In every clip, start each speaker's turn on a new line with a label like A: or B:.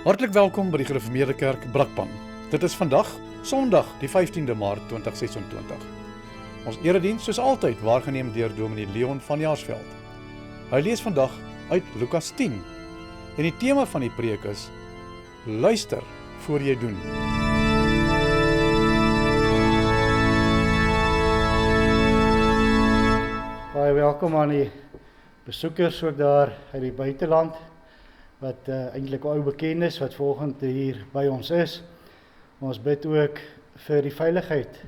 A: Hartlik welkom by die Gereformeerde Kerk Brakpan. Dit is vandag, Sondag, die 15de Maart 2026. Ons erediens soos altyd waargeneem deur Dominee Leon van Jaarsveld. Hy lees vandag uit Lukas 10 en die tema van die preek is: Luister voor jy doen.
B: Baie welkom aan die besoekers ook daar uit die buiteland, wat eintlik ou bekendes wat volgende hier by ons is. Ons bid ook vir die veiligheid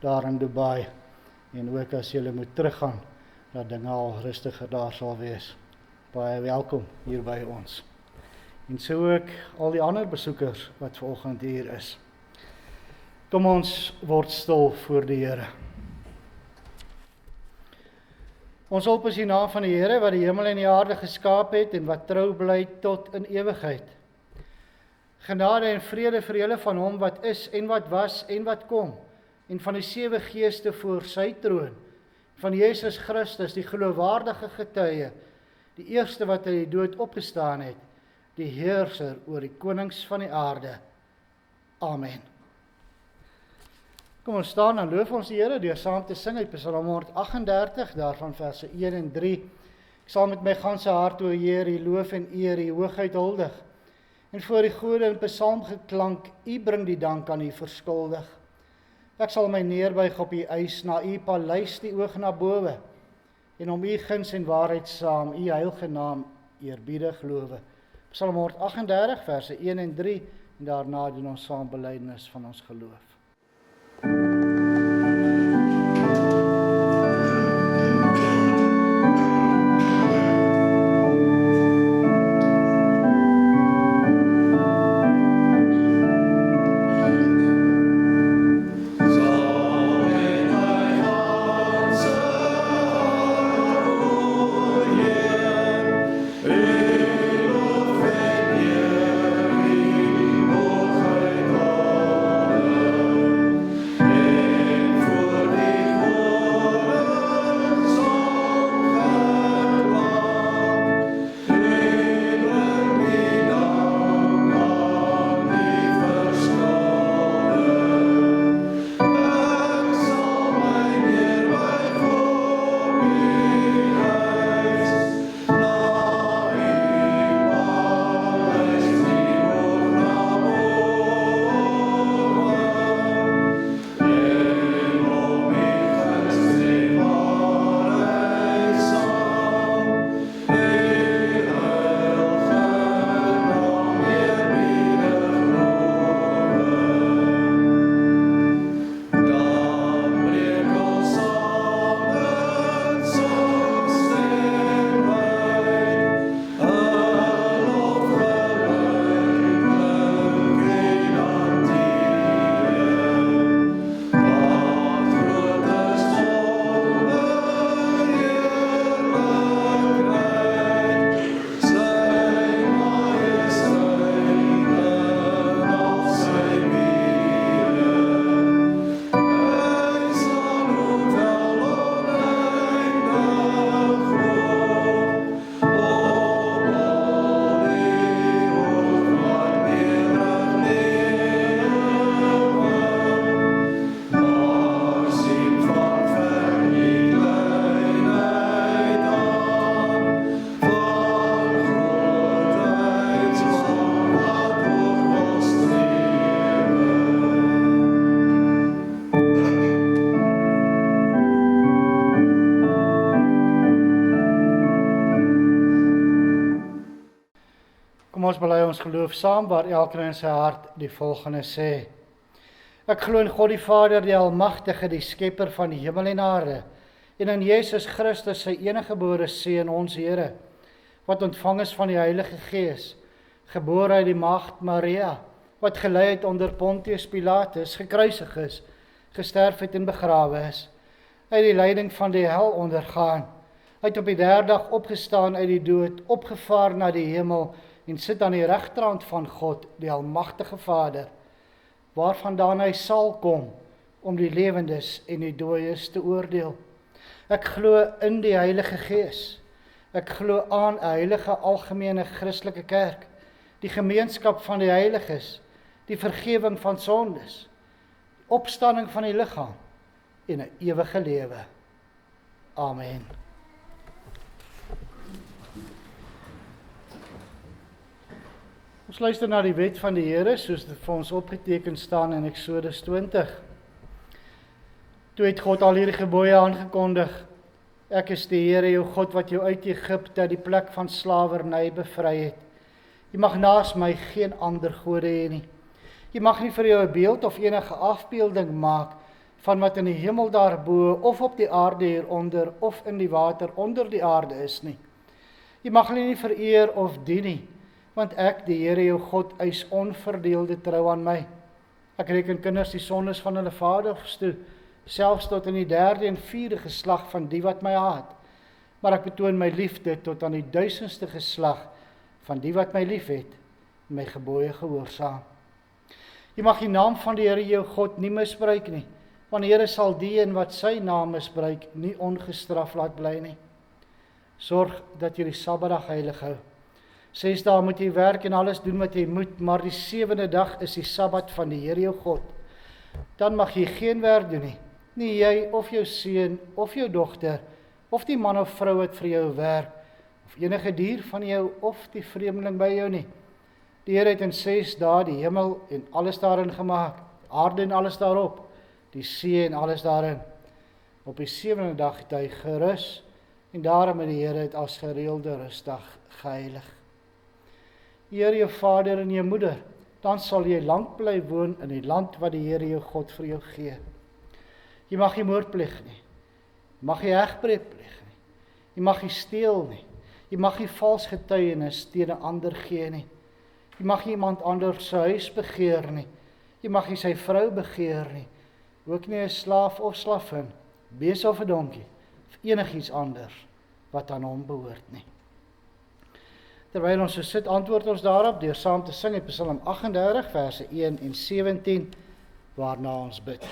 B: daar in Dubai en ook as julle moet teruggaan, dat dinge al rustiger daar sal wees. Baie welkom hier by ons. En so ook al die ander besoekers wat volgende hier is. Kom ons word stil voor die Here. Ons hulp is die naam van die Here, wat die hemel en die aarde geskaap het en wat trou bly tot in ewigheid. Genade en vrede vir julle van hom wat is en wat was en wat kom, en van die 7 geeste voor sy troon, van Jesus Christus, die geloofwaardige getuie, die eerste wat uit die dood opgestaan het, die heerser oor die konings van die aarde. Amen. Kom ons staan en loof ons die Here deur saam te sing uit Psalm 138, daarvan verse 1 en 3. Ek sal met my ganse hart o Heer, U loof en eer, U hoogheid huldig. En voor die gode in psalmgeklank, U bring die dank aan U verskuldig. Ek sal my neerbuig op U eis, na U paleis die oog na bowe, en om U guns en waarheid saam, U heilige naam eerbiedig lowe. Psalm 138, verse 1 en 3, en daarna doen ons saam belydenis van ons geloof. Kom ons bely ons geloof saam, waar elkeen in sy hart die volgende sê. Ek glo in God die Vader, die Almagtige, die Skepper van die hemel en aarde, en in Jesus Christus, sy eniggebore Seun, ons Here, wat ontvang is van die Heilige Gees, gebore uit die maagd Maria, wat gelei het onder Pontius Pilatus, gekruisig is, gesterf het en begrawe is, uit die lyding van die hel ondergaan, uit op die 3de dag opgestaan uit die dood, opgevaar na die hemel, en sit aan die regterhand van God, die Almagtige Vader, waarvandaan hy sal kom, om die lewendes en die dooies te oordeel. Ek glo in die Heilige Gees. Ek glo aan 'n heilige algemene Christelike kerk, die gemeenskap van die heiliges, die vergewing van sondes, die opstanding van die liggaam en 'n ewige lewe. Amen. Ons luister na die wet van die Here, soos dit vir ons opgeteken staan in Eksodus 20. Toe het God al hierdie gebooie aangekondig. Ek is die Here, jou God, wat jou uit Egipte, die plek van slawerny, bevry het. Jy mag naas my geen ander gode hê nie. Jy mag nie vir jou 'n beeld of enige afbeelding maak van wat in die hemel daarbo, of op die aarde hieronder, of in die water onder die aarde is nie. Jy mag hulle nie vereer of dien nie, want ek, die Here jou God, eis onverdeelde trou aan my. Ek reken kinders die sondes van hulle vaders toe, selfs tot in die 3de en 4de geslag van die wat my haat. Maar ek betoon my liefde tot aan die 1000ste geslag van die wat my liefhet en my gebooie gehoorsaam. Jy mag die naam van die Here jou God nie misbruik nie, want die Here sal die en wat sy naam misbruik nie ongestraf laat bly nie. Sorg dat jy die Sabbatdag heilig hou. 6 dae moet jy werk en alles doen wat jy moet, maar die 7de dag is die Sabbat van die Here jou God. Dan mag jy geen werk doen nie, nie jy of jou seun of jou dogter, of die man of vrou wat vir jou werk, of enige dier van jou of die vreemdeling by jou nie. Die Here het in 6 dae die hemel en alles daarin gemaak, die aarde en alles daarop, die see en alles daarin. Op die 7de dag het hy gerus, en daarom het die Here het as gereelde rustdag geheilig. Eer jou vader en jou moeder, dan sal jy lank bly woon in die land wat die Here jou God vir jou gee. Jy mag nie moord pleeg nie, jy mag nie egbreek pleeg nie, jy mag nie steel nie, jy mag nie vals getuienis teen 'n ander gee nie, jy mag nie iemand anders se huis begeer nie, jy mag nie sy vrou begeer nie, ook nie 'n slaaf of slavin, bees of 'n donkie, of enigiets anders wat aan hom behoort nie. Terwyl ons so sit, antwoord ons daarop deur saam te sing uit Psalm 38, verse 1 en 17, waarna ons bid.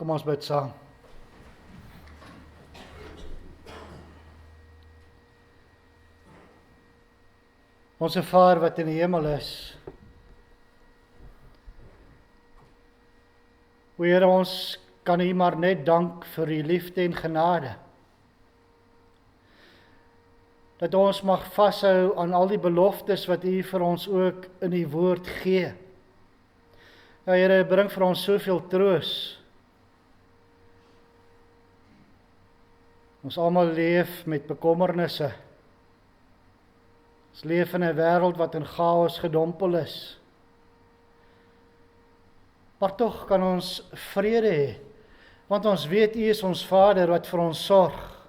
B: Kom ons bid saam. Onse Vader wat in die hemel is, o Here, ons kan U maar net dank vir U liefde en genade. Dat ons mag vashou aan al die beloftes wat U vir ons ook in U woord gee. Ja, Here, bring vir ons soveel troos. Ons almal leef met bekommernisse. Ons leef in 'n wêreld wat in chaos gedompel is. Maar tog kan ons vrede hê, want ons weet U is ons Vader wat vir ons sorg.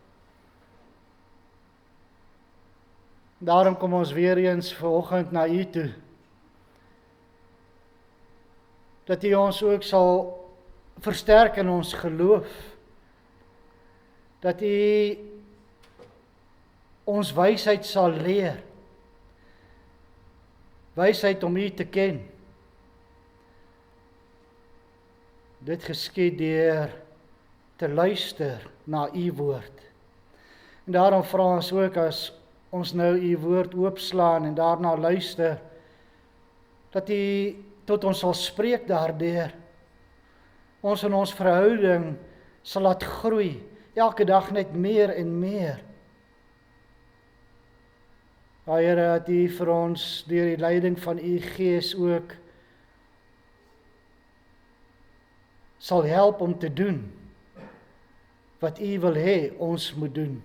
B: Daarom kom ons weer eens vanoggend na U toe. Dat U ons ook sal versterk in ons geloof. dat U ons wysheid sal leer. Wysheid om U te ken. Dit geskied deur te luister na U woord. En daarom vra ons ook as ons nou U woord oopslaan en daarna luister, dat U tot ons sal spreek daardeur. Ons in ons verhouding sal laat groei, elke dag net meer en meer. Here, dat U vir ons deur die leiding van U Gees ook sal help om te doen wat U wil hê ons moet doen.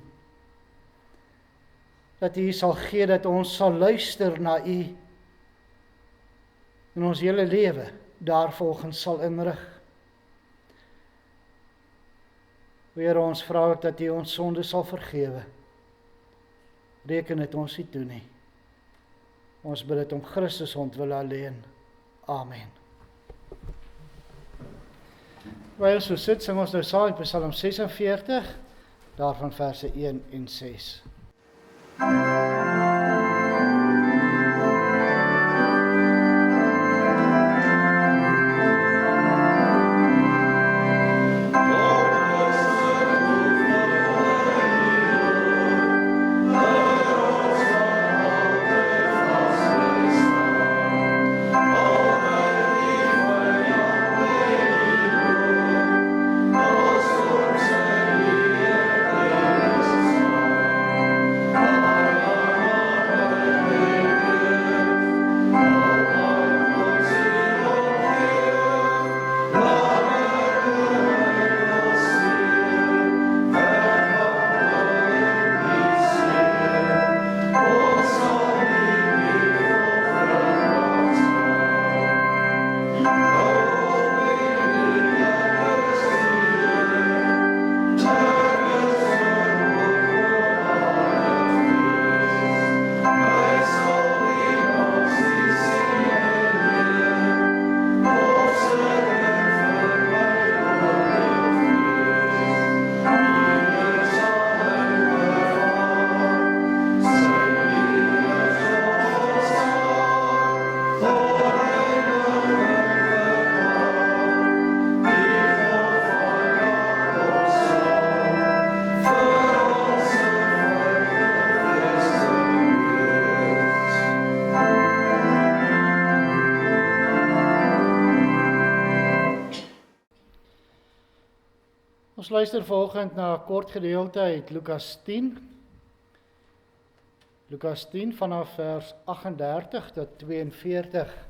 B: Dat U sal gee dat ons sal luister na U en ons hele lewe daarvolgens sal inrig. Here, ons vra ook dat U ons sonde sal vergewe. Reken dit ons nie toe nie. Ons bid dit om Christus ontwil alleen. Amen. Terwyl ons so sit, sing ons nou saam in Psalm 46, daarvan verse 1 en 6. Ons luister volgend na 'n kort gedeelte uit Lukas 10. Lukas 10 vanaf vers 38 tot 42.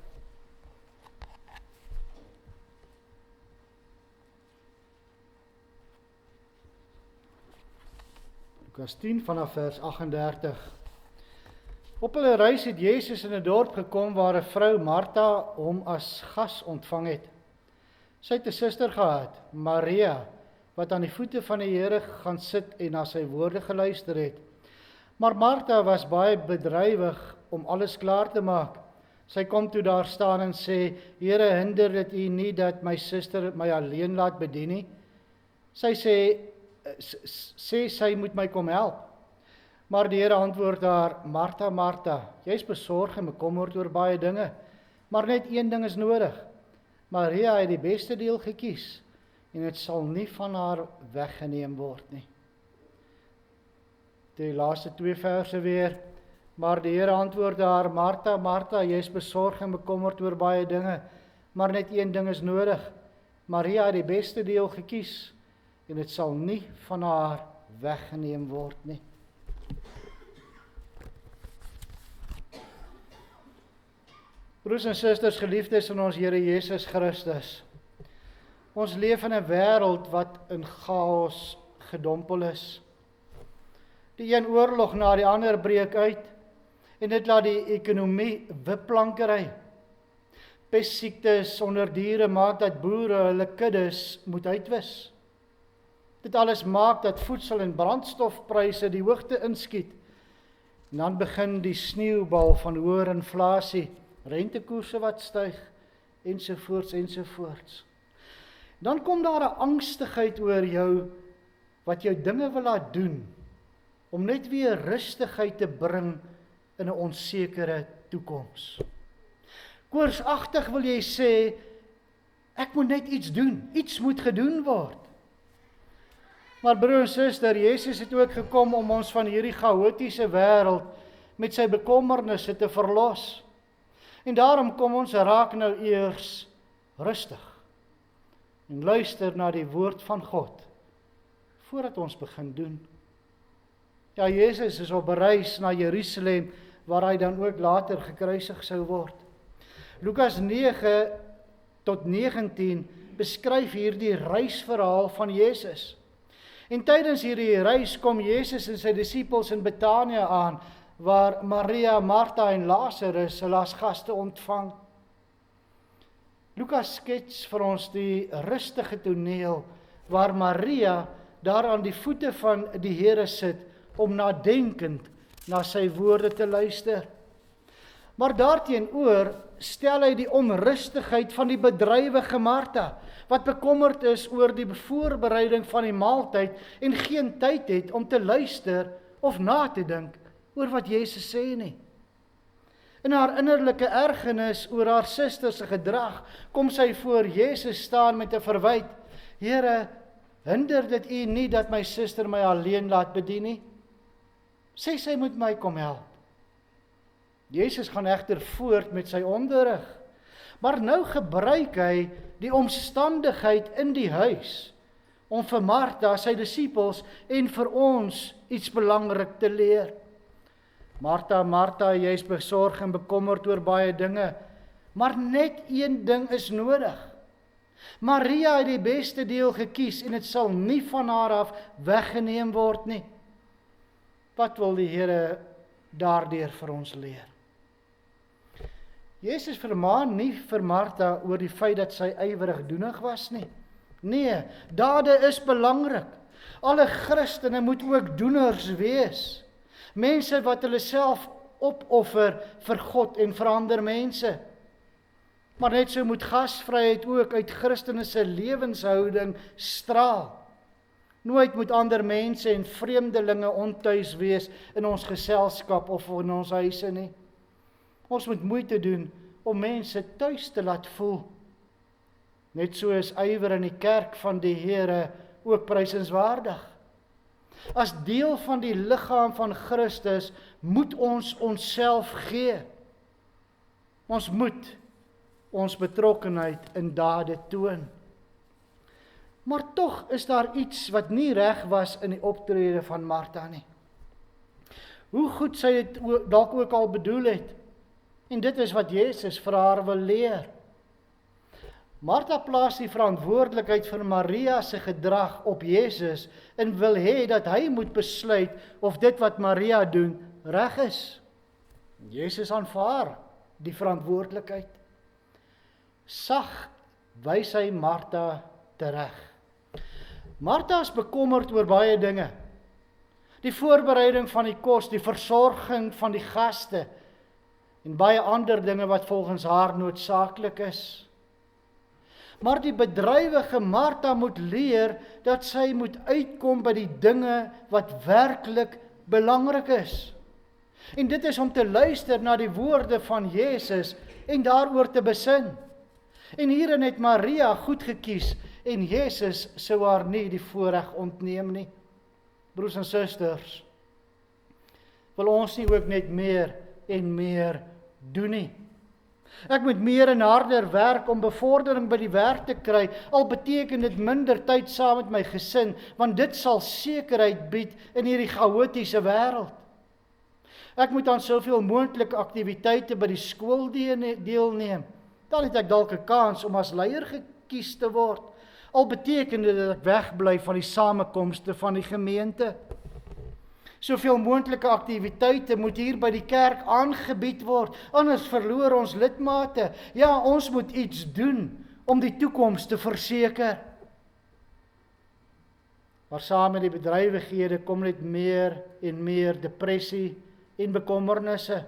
B: Lukas 10 vanaf vers 38. Op hulle reis het Jesus in 'n dorp gekom waar 'n vrou Martha hom as gas ontvang het. Sy het 'n suster gehad, Maria, wat aan die voete van die Here gaan sit en na sy woorde geluister het. Maar Martha was baie bedrywig om alles klaar te maak. Sy kom toe daar staan en sê, Here, hinder dit U nie dat my suster my alleen laat bedien nie? Sy sê sy moet my kom help. Maar die Here antwoord haar, Martha, Martha, jy's besorg en bekommerd oor baie dinge, maar net een ding is nodig. Maria het die beste deel gekies, en dit sal nie van haar weggeneem word nie. Die laaste 2 verse weer, maar die Here antwoord haar, Martha, Martha, jy's besorg en bekommerd oor baie dinge, maar net een ding is nodig. Maria het die beste deel gekies, en dit sal nie van haar weggeneem word nie. Broers en susters, geliefdes in ons Here Jesus Christus, ons leef in 'n wêreld wat in chaos gedompel is. Die een oorlog na die ander breek uit, en dit laat die ekonomie wipplankery. Pestsiektes onder diere maak dat boere hulle kuddes moet uitwis. Dit alles maak dat voedsel- en brandstofpryse die hoogte inskiet. En dan begin die sneeubal van hoër inflasie, rentekoerse wat styg, ensovoorts, ensovoorts. Dan kom daar 'n angstigheid oor jou, wat jou dinge wil laat doen, om net weer rustigheid te bring in 'n onsekere toekoms. Koorsagtig wil jy sê, ek moet net iets doen, iets moet gedoen word. Maar broer en suster, Jesus het ook gekom om ons van hierdie chaotiese wêreld met sy bekommernisse te verlos. En daarom kom ons raak nou eers rustig en luister na die woord van God voordat ons begin doen. Ja, Jesus is op 'n reis na Jerusalem waar hy dan ook later gekruisig sou word. Lukas 9 tot 19 beskryf hierdie reisverhaal van Jesus. En tydens hierdie reis kom Jesus en sy disippels in Betanië aan, waar Maria, Martha en Lazarus hulle as gaste ontvang. Lukas skets vir ons die rustige toneel waar Maria daar aan die voete van die Here sit om nadenkend na sy woorde te luister. Maar daarteenoor stel hy die onrustigheid van die bedrywige Martha, wat bekommerd is oor die voorbereiding van die maaltyd en geen tyd het om te luister of na te dink oor wat Jesus sê nie. In haar innerlike ergernis oor haar suster se gedrag, kom sy voor Jesus staan met 'n verwyt. Here, hinder dit U nie dat my suster my alleen laat bedien nie? Sê sy moet my kom help. Jesus gaan egter voort met sy onderrig, maar nou gebruik hy die omstandigheid in die huis om vir Martha, sy disippels en vir ons iets belangrik te leer. Martha, Martha, jy is besorg en bekommerd oor baie dinge, maar net een ding is nodig. Maria het die beste deel gekies en dit sal nie van haar af weggeneem word nie. Wat wil die Here daardeur vir ons leer? Jesus vermaan nie vir Martha oor die feit dat sy ywerig doenig was nie. Nee, dade is belangrik. Alle Christene moet ook doeners wees. Mense wat hulle self opoffer vir God en vir ander mense. Maar net so moet gasvryheid ook uit Christene se lewenshouding straal. Nooit moet ander mense en vreemdelinge ontuis wees in ons geselskap of in ons huise nie. Ons moet moeite doen om mense tuis te laat voel. Net so is ywer in die kerk van die Here ook prysenswaardig. As deel van die liggaam van Christus moet ons onsself gee. Ons moet ons betrokkenheid in dade toon. Maar tog is daar iets wat nie reg was in die optrede van Martha nie. Hoe goed sy dit dalk ook al bedoel het. En dit is wat Jesus vir haar wil leer. Martha plaas die verantwoordelikheid vir Maria se gedrag op Jesus en wil hê dat hy moet besluit of dit wat Maria doen reg is. Jesus aanvaar die verantwoordelikheid. Sag wys hy Martha tereg. Martha is bekommerd oor baie dinge. Die voorbereiding van die kos, die versorging van die gaste en baie ander dinge wat volgens haar noodsaaklik is. Maar die bedrywige Martha moet leer dat sy moet uitkom by die dinge wat werklik belangrik is. En dit is om te luister na die woorde van Jesus en daaroor te besin. En hierin het Maria goed gekies en Jesus sou haar nie die voorreg ontneem nie. Broers en susters, wil ons nie ook net meer en meer doen nie. Ek moet meer en harder werk om bevordering by die werk te kry, al beteken dit minder tyd saam met my gesin, want dit sal sekerheid bied in hierdie chaotiese wêreld. Ek moet aan soveel moontlike aktiwiteite by die skool deelneem. Dan het ek dalk 'n kans om as leier gekies te word, al beteken dit dat ek wegbly van die samekomste van die gemeente. Soveel moontlike aktiwiteite moet hier by die kerk aangebied word, anders verloor ons lidmate. Ja, ons moet iets doen om die toekoms te verseker. Maar saam met die bedrywighede kom net meer en meer depressie en bekommernisse.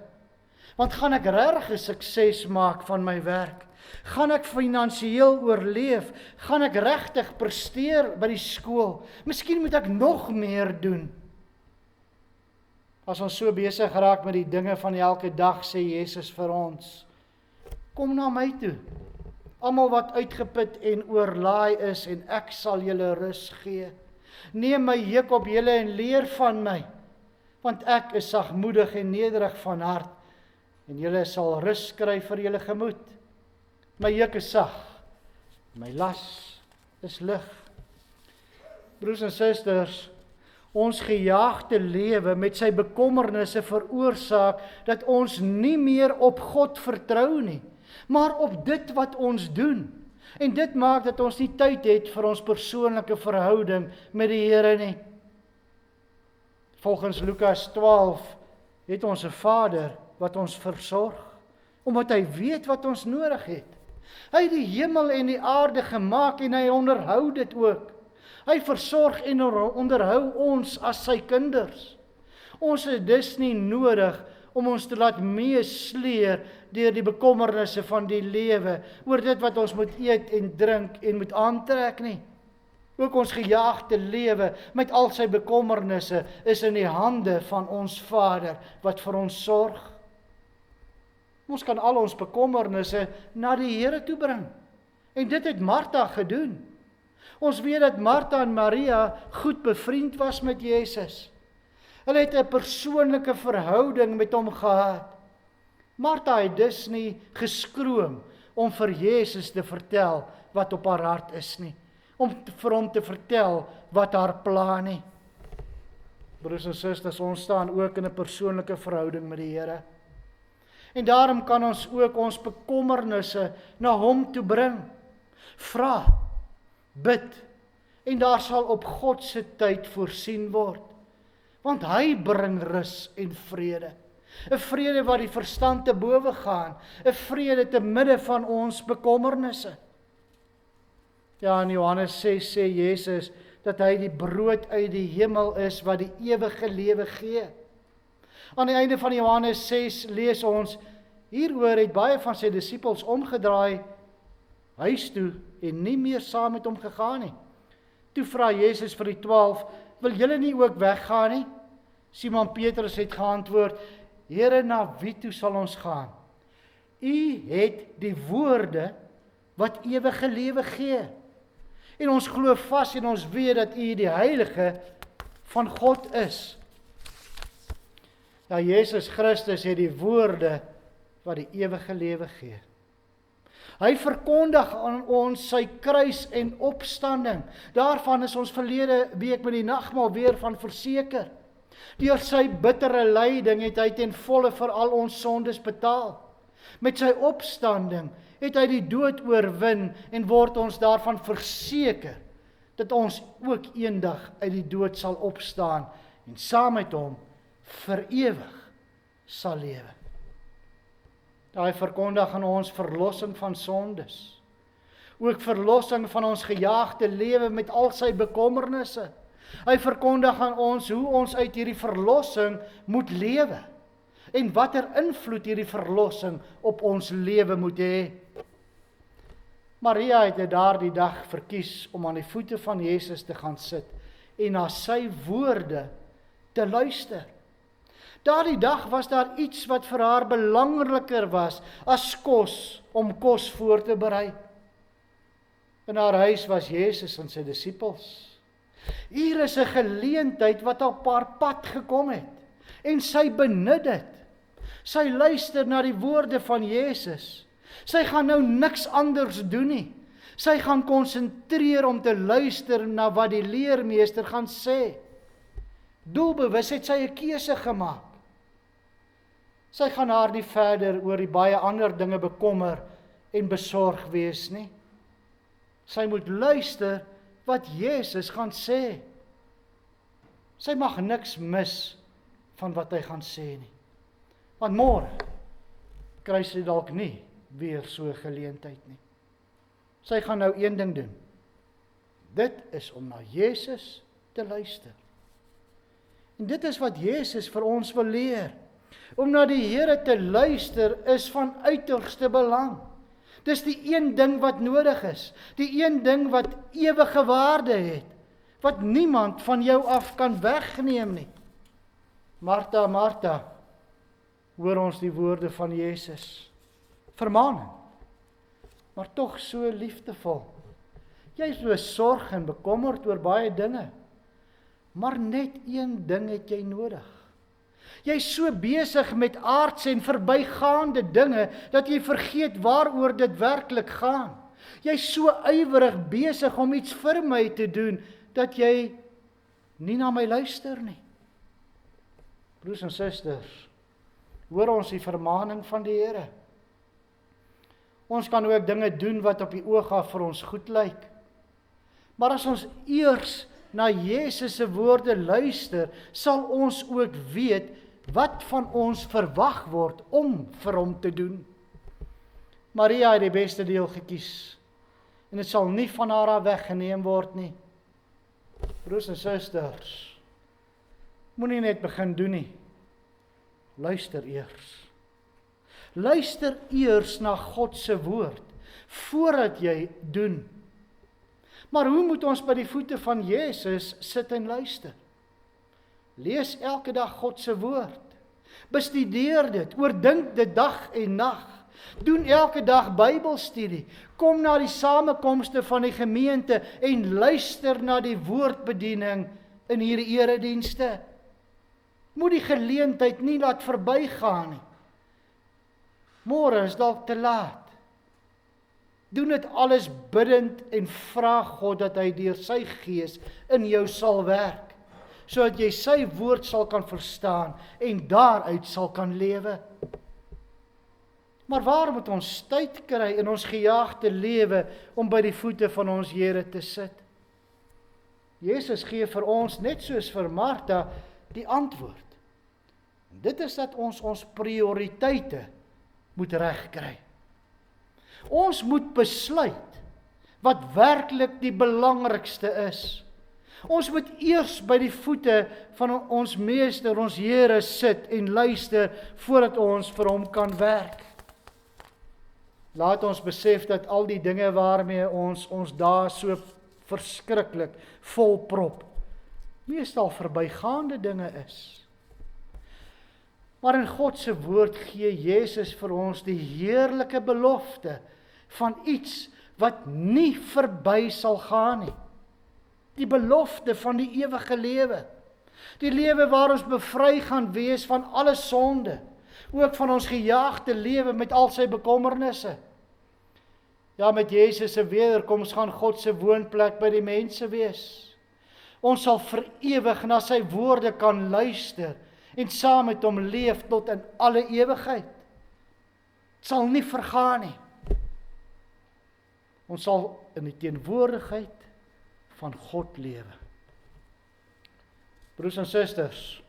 B: Want gaan ek regtig 'n sukses maak van my werk? Gaan ek finansiëel oorleef? Gaan ek regtig presteer by die skool? Miskien moet ek nog meer doen. As ons so besig raak met die dinge van elke dag, sê Jesus vir ons, kom na my toe, almal wat uitgeput en oorlaai is, en ek sal julle rus gee. Neem my juk op julle en leer van my, want ek is sagmoedig en nederig van hart, en julle sal rus kry vir julle gemoed. My juk is sag, my las is lig. Broers en susters, ons gejaagde lewe met sy bekommernisse veroorsaak dat ons nie meer op God vertrou nie, maar op dit wat ons doen. En dit maak dat ons nie tyd het vir ons persoonlike verhouding met die Here nie. Volgens Lukas 12 het ons 'n Vader wat ons versorg, omdat hy weet wat ons nodig het. Hy het die hemel en die aarde gemaak en hy onderhou dit ook. Hy versorg en onderhou ons as sy kinders. Ons het dus nie nodig om ons te laat meesleer deur die bekommernisse van die lewe, oor dit wat ons moet eet en drink en moet aantrek nie. Ook ons gejaagde lewe met al sy bekommernisse is in die hande van ons Vader wat vir ons sorg. Ons kan al ons bekommernisse na die Here toe bring. En dit het Martha gedoen. Ons weet dat Martha en Maria goed bevriend was met Jesus. Hulle het 'n persoonlike verhouding met hom gehad. Martha het dus nie geskroom om vir Jesus te vertel wat op haar hart is nie. Om vir hom te vertel wat haar pla nie. Broers en susters, ons staan ook in 'n persoonlike verhouding met die Here. En daarom kan ons ook ons bekommernisse na hom toe bring. Vra, bid, en daar sal op God se tyd voorsien word. Want hy bring rus en vrede. 'n Vrede wat die verstand te bowe gaan. 'n Vrede te midde van ons bekommernisse. Ja, in Johannes 6 sê Jesus dat hy die brood uit die hemel is wat die ewige lewe gee. Aan die einde van Johannes 6 lees ons, hieroor het baie van sy disippels omgedraai huis toe en nie meer saam met hom gegaan nie. Toe vra Jesus vir die 12, wil julle nie ook weggaan nie? Simon Petrus het geantwoord, Here, na wie toe sal ons gaan? U het die woorde wat ewige lewe gee. En ons glo vas en ons weet dat u die Heilige van God is. Ja, Jesus Christus het die woorde wat die ewige lewe gee. Hy verkondig aan ons sy kruis en opstanding. Daarvan is ons verlede week met die nagmaal weer van verseker. Deur sy bittere lyding het hy ten volle vir al ons sondes betaal. Met sy opstanding het hy die dood oorwin en word ons daarvan verseker dat ons ook eendag uit die dood sal opstaan en saam met hom vir ewig sal lewe. Hy verkondig aan ons verlossing van sondes. Ook verlossing van ons gejaagde lewe met al sy bekommernisse. Hy verkondig aan ons hoe ons uit hierdie verlossing moet lewe. En watter invloed hierdie verlossing op ons lewe moet hê. Maria het daardie dag verkies om aan die voete van Jesus te gaan sit en na sy woorde te luister. Daardie dag was daar iets wat vir haar belangriker was as kos, om kos voor te berei. In haar huis was Jesus en sy disippels. Hier is 'n geleentheid wat op haar pad gekom het, en sy benut dit. Sy luister na die woorde van Jesus. Sy gaan nou niks anders doen nie. Sy gaan konsentreer om te luister na wat die leermeester gaan sê. Doelbewus het sy 'n keuse gemaak. Sy gaan haar nie verder oor die baie ander dinge bekommer en besorg wees nie. Sy moet luister wat Jesus gaan sê. Sy mag niks mis van wat hy gaan sê nie. Want môre kry sy dalk nie weer so 'n geleentheid nie. Sy gaan nou een ding doen. Dit is om na Jesus te luister. En dit is wat Jesus vir ons wil leer. Om na die Here te luister is van uiterste belang. Dis die een ding wat nodig is, die een ding wat ewige waarde het, wat niemand van jou af kan wegneem nie. Martha, Martha, hoor ons die woorde van Jesus. Vermaning, maar tog so liefdevol. Jy is besorg en bekommerd oor baie dinge, maar net een ding het jy nodig. Jy is so besig met aardse en verbygaande dinge, dat jy vergeet waaroor dit werklik gaan. Jy is so ywerig besig om iets vir my te doen, dat jy nie na my luister nie. Broers en susters, hoor ons die vermaning van die Here. Ons kan ook dinge doen wat op die oog af vir ons goed lyk. Maar as ons eers na Jesus se woorde luister, sal ons ook weet wat van ons verwag word om vir hom te doen. Maria het die beste deel gekies, en dit sal nie van haar af weggeneem word nie. Broers en susters, moenie net begin doen nie. Luister eers. Luister eers na God se woord, voordat jy doen. Maar hoe moet ons by die voete van Jesus sit en luister? Lees elke dag God se woord. Bestudeer dit, oordink dit dag en nag. Doen elke dag Bybelstudie. Kom na die samekomste van die gemeente en luister na die woordbediening in hierdie eredienste. Moet die geleentheid nie laat verbygaan nie. Môre is dalk te laat. Doen dit alles bidtend en vra God dat hy deur sy gees in jou sal werk, sodat jy sy woord sal kan verstaan en daaruit sal kan lewe. Maar waar moet ons tyd kry in ons gejaagde lewe om by die voete van ons Here te sit? Jesus gee vir ons, net soos vir Martha, die antwoord. En dit is dat ons prioriteite moet regkry. Ons moet besluit wat werklik die belangrikste is. Ons moet eers by die voete van ons Meester, ons Here sit en luister voordat ons vir hom kan werk. Laat ons besef dat al die dinge waarmee ons dae so verskriklik volprop, meestal verbygaande dinge is. Maar in God se woord gee Jesus vir ons die heerlike belofte van iets wat nie verby sal gaan nie. Die belofte van die ewige lewe. Die lewe waar ons bevry gaan wees van alle sonde, ook van ons gejaagde lewe met al sy bekommernisse. Ja, met Jesus se wederkoms gaan God se woonplek by die mense wees. Ons sal vir ewig na sy woorde kan luister en saam met hom leef tot in alle ewigheid. Het sal nie vergaan nie. Ons sal in die teenwoordigheid van God lewe. Broers en susters,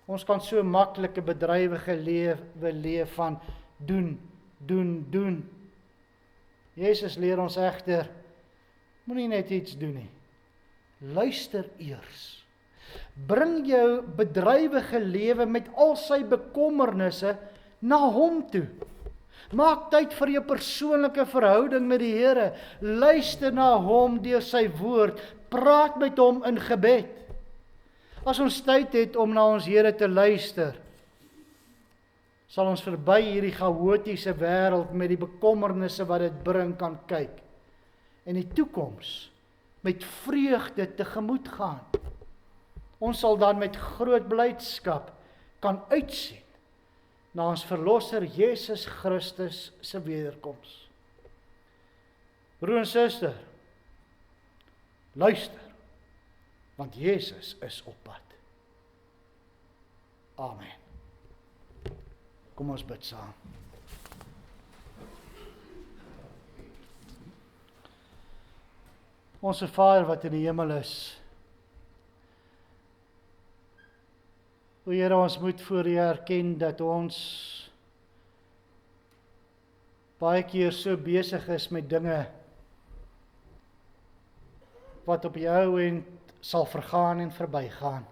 B: ons kan so maklike bedrywige lewe leef van doen. Jesus leer ons egter, moenie net iets doen nie. Luister eers. Bring jou bedrywige lewe met al sy bekommernisse na hom toe. Maak tyd vir jou persoonlike verhouding met die Here. Luister na hom deur sy woord. Praat met hom in gebed. As ons tyd het om na ons Here te luister, sal ons verby hierdie chaotiese wêreld met die bekommernisse wat dit bring kan kyk en die toekoms met vreugde tegemoet gaan. Ons sal dan met groot blydskap kan uitsien na ons Verlosser Jesus Christus se wederkoms. Broer en suster, luister, want Jesus is op pad. Amen. Kom ons bid saam. Onse Vader wat in die hemel is, o Here, ons moet voor U erken dat ons baie keer so besig is met dinge wat op die ou end sal vergaan en verbygaan.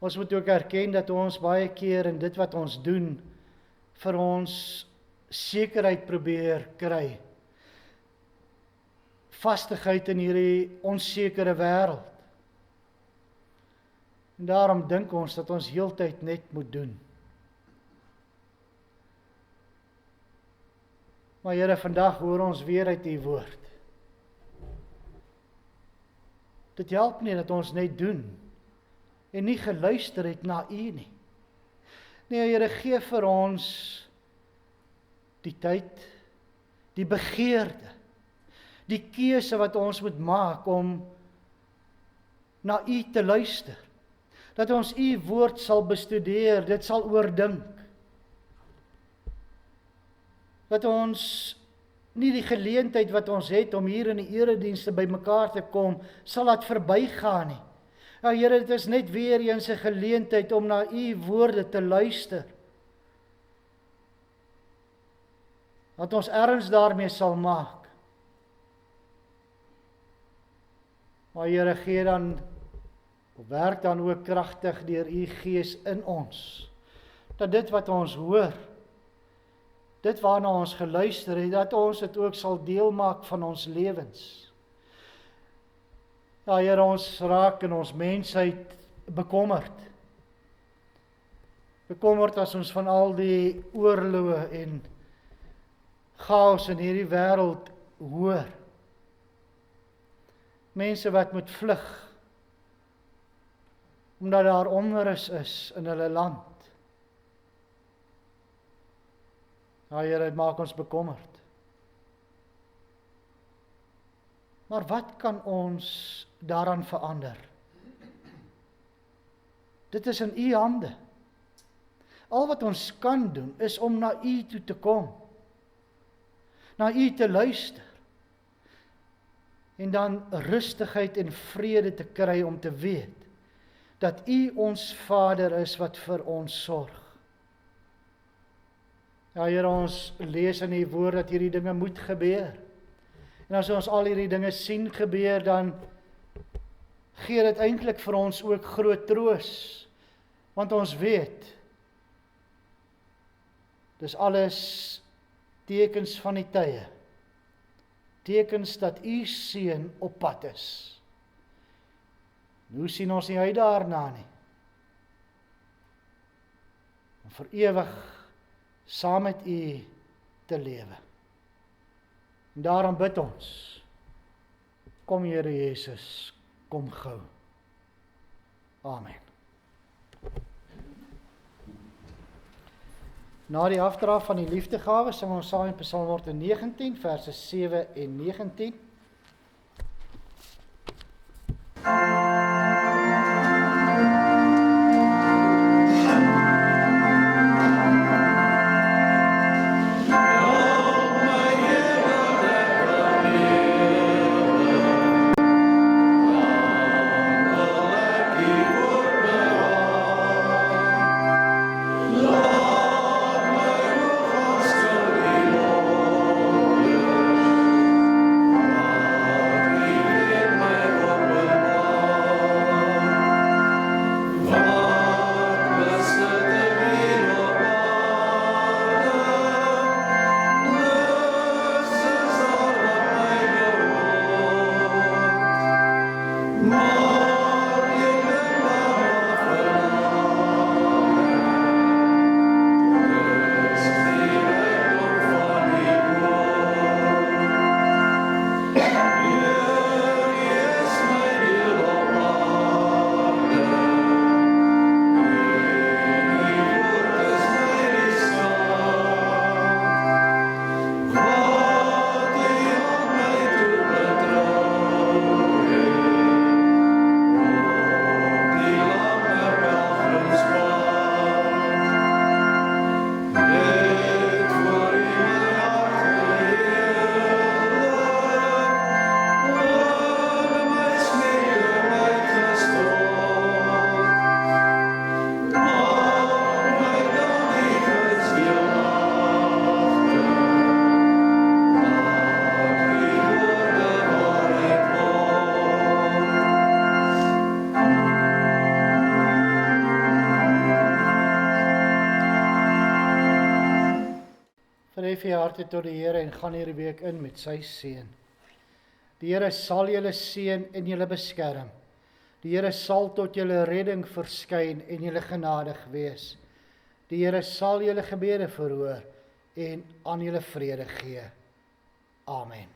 B: Ons moet ook erken dat ons baie keer in dit wat ons doen, vir ons sekerheid probeer kry. Vastigheid in hierdie onsekere wêreld. En daarom dink ons dat ons heeltyd net moet doen. Maar Here, vandag hoor ons weer uit U woord. Dit help nie dat ons net doen en nie geluister het na U nie. Nee, Here, gee vir ons die tyd, die begeerte, die keuse wat ons moet maak om na U te luister. Dat ons U woord sal bestudeer, dit sal oordink. Dat ons nie die geleentheid wat ons het om hier in die eredienste by mekaar te kom, sal laat verbygaan nie. Ja, Here, dit is net weer eens 'n geleentheid om na U woorde te luister. Dat ons erns daarmee sal maak. Maar Here, gee dan, werk dan ook kragtig deur U Gees in ons. Dat dit wat ons hoor, dit waarna ons geluister het, dat ons dit ook sal deel maak van ons lewens. Ja, Here, ons raak in ons mensheid bekommerd. Bekommerd as ons van al die oorloë en chaos in hierdie wêreld hoor. Mense wat moet vlug, omdat daar onrus is in hulle land. Ja, Here, dit maak ons bekommerd. Maar wat kan ons daaraan verander? Dit is in U hande. Al wat ons kan doen, is om na U toe te kom. Na U te luister. En dan rustigheid en vrede te kry om te weet, dat U ons Vader is wat vir ons sorg. Ja, Here, ons lees in U woord dat hierdie dinge moet gebeur. En as ons al hierdie dinge sien gebeur, dan gee dit eintlik vir ons ook groot troos. Want ons weet, dis alles tekens van die tye. Tekens dat U seun op pad is. Nou sien ons nie uit daarna nie. Om vir ewig saam met U te lewe. En daarom bid ons, kom Here Jesus, kom gou. Amen. Na die afdra van die liefdegawe sing ons saam in Psalm 119 verse 7 en 19. vir jou harte tot die Here en gaan hierdie week in met sy seën. Die Here sal julle seën en julle beskerm. Die Here sal tot julle redding verskyn en julle genadig wees. Die Here sal julle gebede verhoor en aan julle vrede gee. Amen.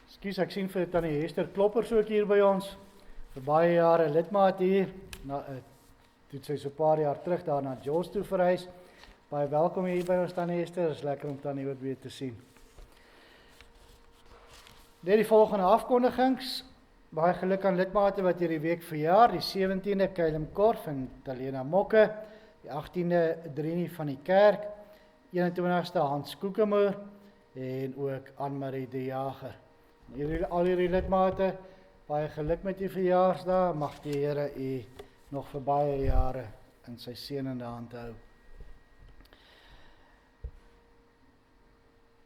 B: Ekskuus, ek sien vir Tannie Hester Kloppers ook hier by ons. Vir baie jare lidmaat hier. Toe sy so 'n paar jaar terug daar na Jos toe verhuis. Baie welkom hier by ons Tannie Hester. Dit is lekker om Tannie ook weer te sien. Net die volgende afkondigings. Baie geluk aan lidmate wat hierdie week verjaar. Die 17de Kylem Korf en Talena Mokke. Die 18de Drini van die kerk. 21ste Hans Koekemoer en ook Anne-Marie de Jager. Al hierdie lidmate, baie geluk met die verjaarsdag. Mag die Here u nog vir baie jare in sy seënende hand hou.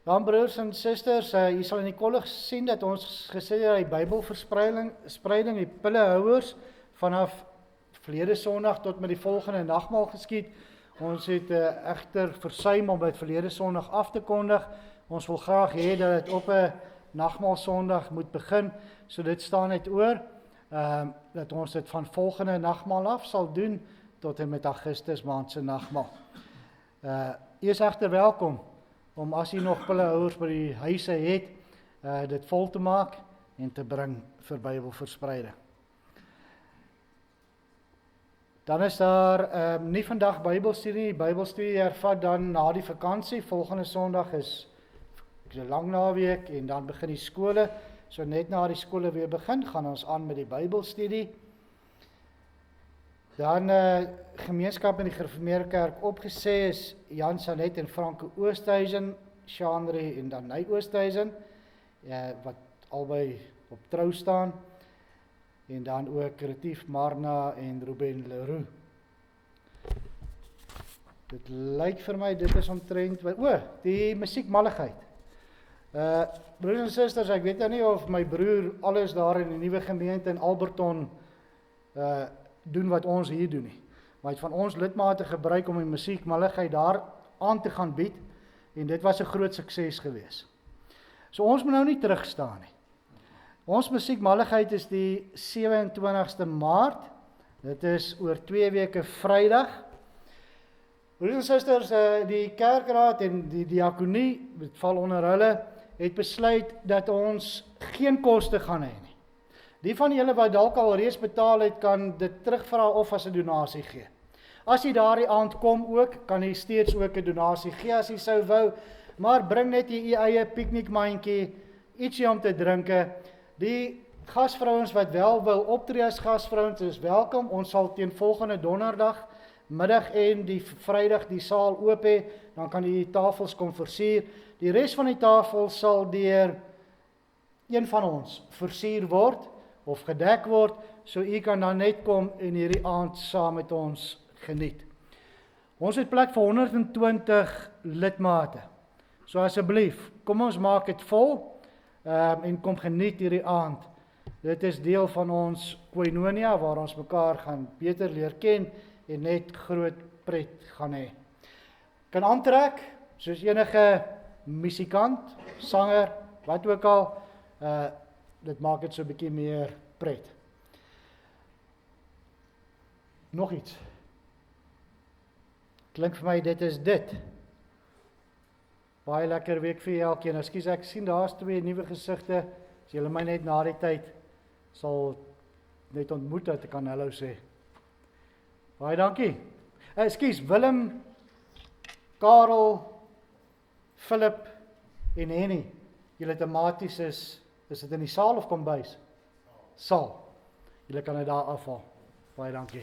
B: Dan broers en susters, jy sal in die kollege sien dat ons gesê het die Bybelverspreiding, die pillehouers vanaf verlede Sondag tot met die volgende nagmaal geskied. Ons het egter versuim om dit verlede Sondag af te kondig. Ons wil graag hê dat dit op 'n nagmaal Sondag moet begin, so dit staan net oor, dat ons dit van volgende nagmaal af sal doen, tot en met Augustus maand se nagmaal. U is egter welkom, om as u nog pillehouers by die huise het, dit vol te maak, en te bring vir Bybelverspreiding. Dan is daar nie vandag Bybelstudie, die Bybelstudie hervat dan na die vakansie, volgende Sondag is 'n lang naweek en dan begin die skole, so net na die skole weer begin, gaan ons aan met die Bybelstudie. Dan gemeenskap in die Gereformeerde Kerk opgesê is Jan Sanet en Franke Oosthuizen, Shanri en Danai Oosthuizen, wat albei op trou staan, en dan ook Retief Marna en Ruben Leroux. Dit lyk vir my, dit is omtrent, die musiekmalligheid. Broers en susters, ek weet nou nie of my broer alles daar in die nuwe gemeente in Alberton doen wat ons hier doen nie. Maar hy het van ons lidmate gebruik om die musiekmalligheid daar aan te gaan bied, en dit was 'n groot sukses gewees. So ons moet nou nie terugstaan nie. Ons musiekmalligheid is die 27ste Maart, dit is oor 2 weke Vrydag. Broers en susters, die kerkraad en die diakonie, dit val onder hulle, het besluit dat ons geen koste gaan hê nie. Die van julle wat dalk al reeds betaal het, kan dit terugvra of as 'n donasie gee. As jy daardie aand kom ook, kan jy steeds ook 'n donasie gee as jy sou wou, maar bring net jy eie piknikmandjie, ietsie om te drinke. Die gasvrouens wat wel wil optree as gasvrouens is welkom. Ons sal teen volgende donderdag middag en die Vrydag die saal oop hê, dan kan die tafels kom versier. Die res van die tafel sal deur een van ons versier word of gedek word, so u kan dan net kom en hierdie aand saam met ons geniet. Ons het plek vir 120 lidmate. So asseblief, kom ons maak dit vol en kom geniet hierdie aand. Dit is deel van ons koinonia waar ons mekaar gaan beter leer ken en net groot pret gaan hê. Kan aantrek, soos enige musikant, sanger, wat ook al, dit maak dit so 'n bietjie meer pret. Nog iets. Klink vir my dit is dit. Baie lekker week vir elkeen. Ekskuus, ek sien daar's 2 nuwe gesigte. As julle my net na die tyd sal net ontmoet dat ek kan hallo sê. Baie dankie. Ekskuus, Willem, Karel, Philip en Henny. Julle tematies is dit in die saal of kombuis? Saal. Julle kan dit daar afhaal. Baie dankie.